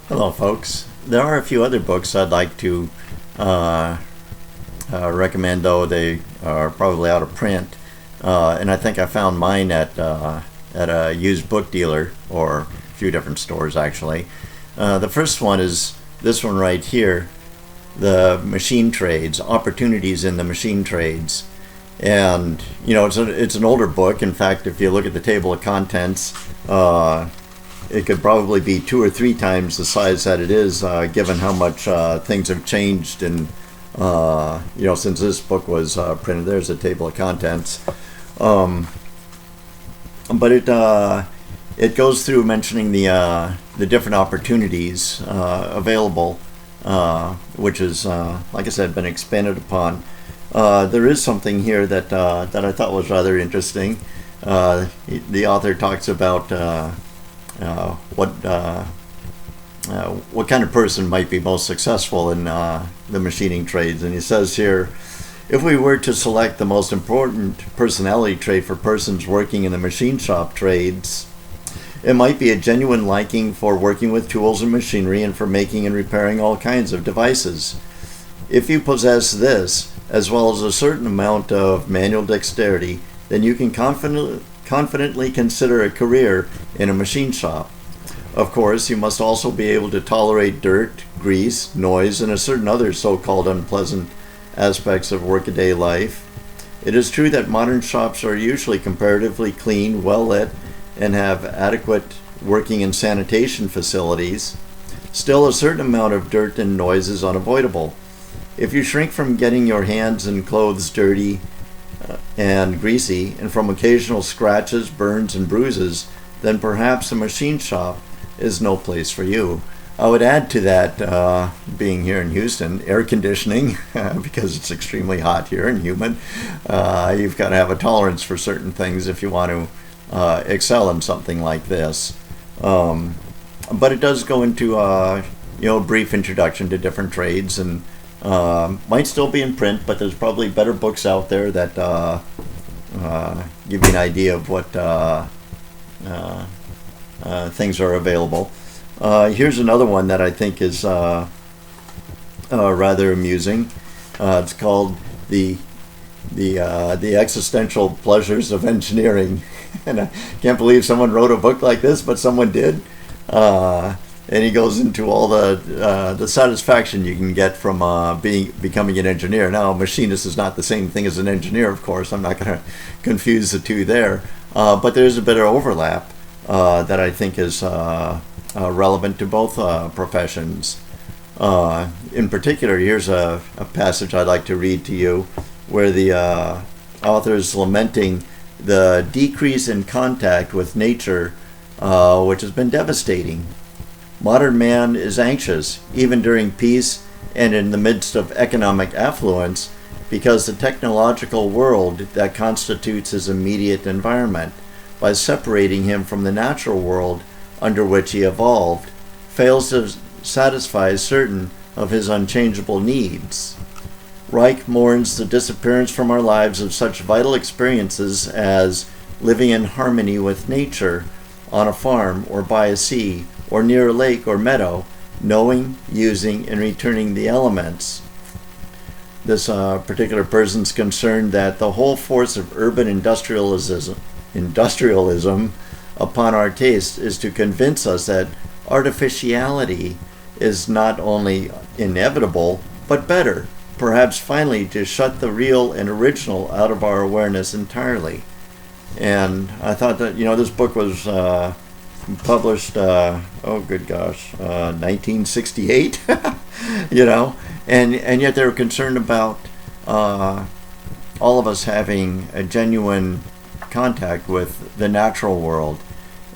Hello, folks. There are a few other books I'd like to uh, recommend, though they are probably out of print. And I think I found mine at a used book dealer, or a few different stores, actually. The first one is this one right here, The Machine Trades, Opportunities in the Machine Trades. And, it's an older book. In fact, if you look at the table of contents, it could probably be 2 or 3 times the size that it is, given how much things have changed. And since this book was printed, there's a table of contents. But it goes through mentioning the different opportunities available, which is, like I said, been expanded upon. There is something here that I thought was rather interesting. The author talks about what kind of person might be most successful in the machining trades. And he says here, if we were to select the most important personality trait for persons working in the machine shop trades, it might be a genuine liking for working with tools and machinery and for making and repairing all kinds of devices. If you possess this, as well as a certain amount of manual dexterity, then you can confidently consider a career in a machine shop. Of course, you must also be able to tolerate dirt, grease, noise, and a certain other so-called unpleasant aspects of workaday life. It is true that modern shops are usually comparatively clean, well lit, and have adequate working and sanitation facilities. Still, a certain amount of dirt and noise is unavoidable. If you shrink from getting your hands and clothes dirty and greasy, and from occasional scratches, burns, and bruises, then perhaps a machine shop is no place for you. I would add to that, being here in Houston, air conditioning, because it's extremely hot here and humid. You've got to have a tolerance for certain things if you want to excel in something like this. But it does go into a brief introduction to different trades, and might still be in print, but there's probably better books out there that give you an idea of what things are available. Here's another one that I think is rather amusing. It's called the Existential Pleasures of Engineering, and I can't believe someone wrote a book like this, but someone did. And he goes into all the satisfaction you can get from becoming an engineer. Now, a machinist is not the same thing as an engineer, of course. I'm not going to confuse the two there, but there's a bit of overlap that I think is relevant to both professions. In particular, here's a passage I'd like to read to you, where the author is lamenting the decrease in contact with nature, which has been devastating. Modern man is anxious, even during peace and in the midst of economic affluence, because the technological world that constitutes his immediate environment, by separating him from the natural world under which he evolved, fails to satisfy certain of his unchangeable needs. Reich mourns the disappearance from our lives of such vital experiences as living in harmony with nature on a farm or by a sea or near a lake or meadow, knowing, using, and returning the elements. This particular person's concerned that the whole force of urban industrialism upon our taste is to convince us that artificiality is not only inevitable, but better, perhaps finally to shut the real and original out of our awareness entirely. And I thought that, this book was published, 1968, and yet they were concerned about all of us having a genuine contact with the natural world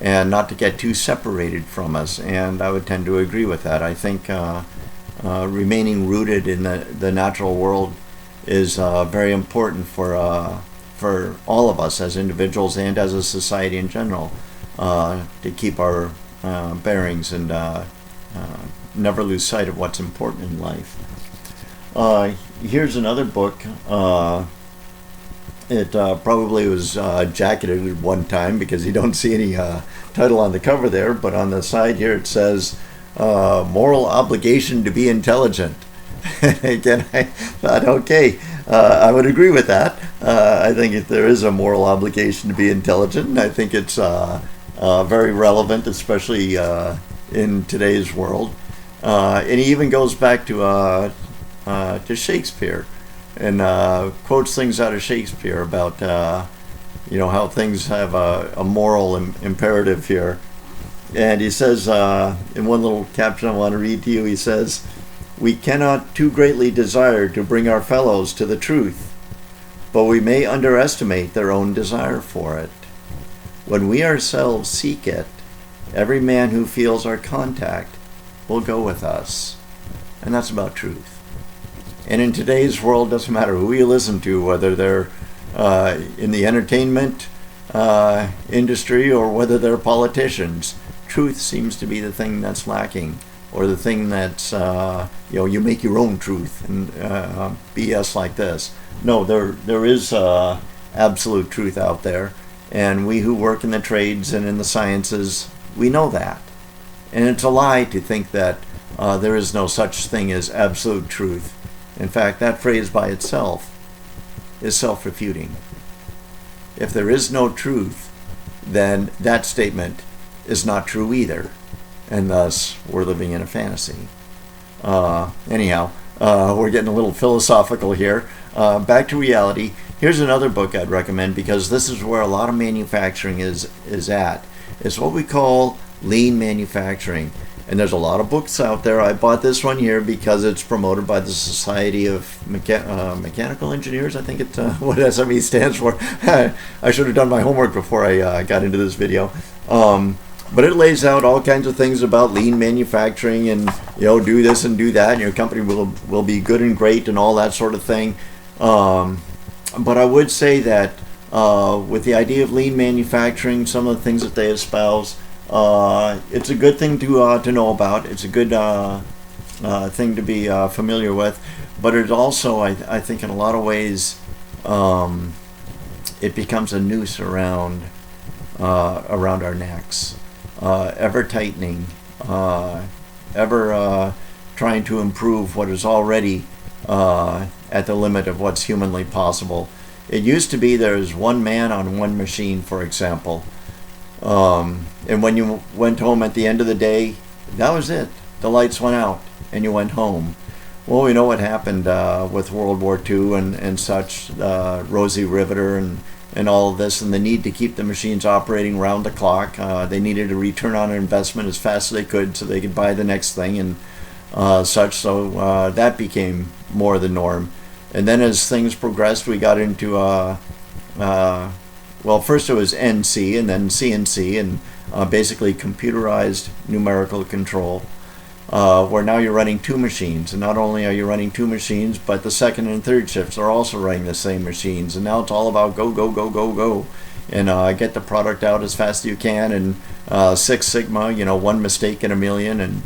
and not to get too separated from us. And I would tend to agree with that. I think remaining rooted in the natural world is very important for all of us as individuals and as a society in general, to keep our bearings and never lose sight of what's important in life. Here's another book. It probably was jacketed at one time because you don't see any title on the cover there, but on the side here it says moral obligation to be intelligent. Again, I thought, okay, I would agree with that. I think if there is a moral obligation to be intelligent, and I think it's very relevant, especially in today's world. And he even goes back to Shakespeare and quotes things out of Shakespeare about how things have a moral imperative here. And he says, in one little caption I want to read to you, he says, "We cannot too greatly desire to bring our fellows to the truth, but we may underestimate their own desire for it. When we ourselves seek it, every man who feels our contact will go with us." And that's about truth. And in today's world, it doesn't matter who you listen to, whether they're in the entertainment industry or whether they're politicians, truth seems to be the thing that's lacking, or the thing that's, you make your own truth and BS like this. No, there is absolute truth out there, and we who work in the trades and in the sciences, we know that. And it's a lie to think that there is no such thing as absolute truth. In fact, that phrase by itself is self-refuting. If there is no truth, then that statement is not true either, and thus we're living in a fantasy. Anyhow, we're getting a little philosophical here. Back to reality. Here's another book I'd recommend, because this is where a lot of manufacturing is at. It's what we call lean manufacturing. And there's a lot of books out there. I bought this one here because it's promoted by the Society of Mechanical Engineers. I think it's what SME stands for. I should have done my homework before I got into this video. But it lays out all kinds of things about lean manufacturing and, do this and do that, and your company will be good and great and all that sort of thing. But I would say that with the idea of lean manufacturing, some of the things that they espouse, it's a good thing to know about. It's a good thing to be familiar with. But it also, I think, in a lot of ways, it becomes a noose around our necks, ever tightening, ever trying to improve what is already at the limit of what's humanly possible. It used to be there's one man on one machine, for example. And when you went home at the end of the day, that was it. The lights went out and you went home. Well, we know what happened with World War II and such, Rosie Riveter and all of this, and the need to keep the machines operating round the clock. They needed a return on investment as fast as they could so they could buy the next thing and such. So that became more the norm. And then as things progressed, we got into well, first it was NC and then CNC, and basically computerized numerical control, where now you're running two machines. And not only are you running two machines, but the second and third shifts are also running the same machines. And now it's all about go, go, go, go, go. And get the product out as fast as you can. And Six Sigma, one mistake in a million, and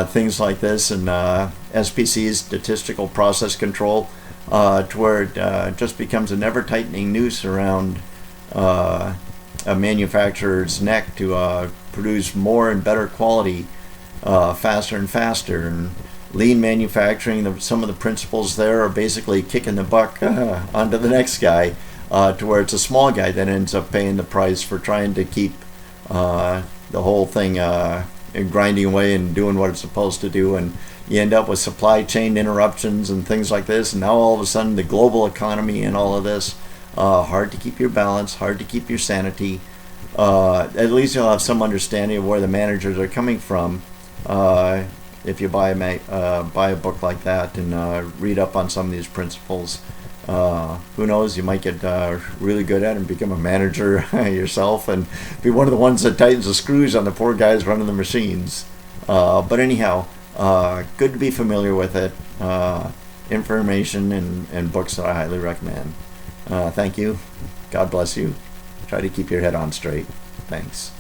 things like this. And SPC, statistical process control, to where it just becomes a never-tightening noose around a manufacturer's neck to produce more and better quality faster and faster. And lean manufacturing, some of the principles there are basically kicking the buck onto the next guy, to where it's a small guy that ends up paying the price for trying to keep the whole thing grinding away and doing what it's supposed to do. And you end up with supply chain interruptions and things like this. And now all of a sudden the global economy and all of this, hard to keep your balance, hard to keep your sanity. At least you'll have some understanding of where the managers are coming from if you buy a book like that and read up on some of these principles. Who knows, you might get really good at it and become a manager yourself and be one of the ones that tightens the screws on the poor guys running the machines. But anyhow, good to be familiar with it. Information and books that I highly recommend. Thank you. God bless you. Try to keep your head on straight. Thanks.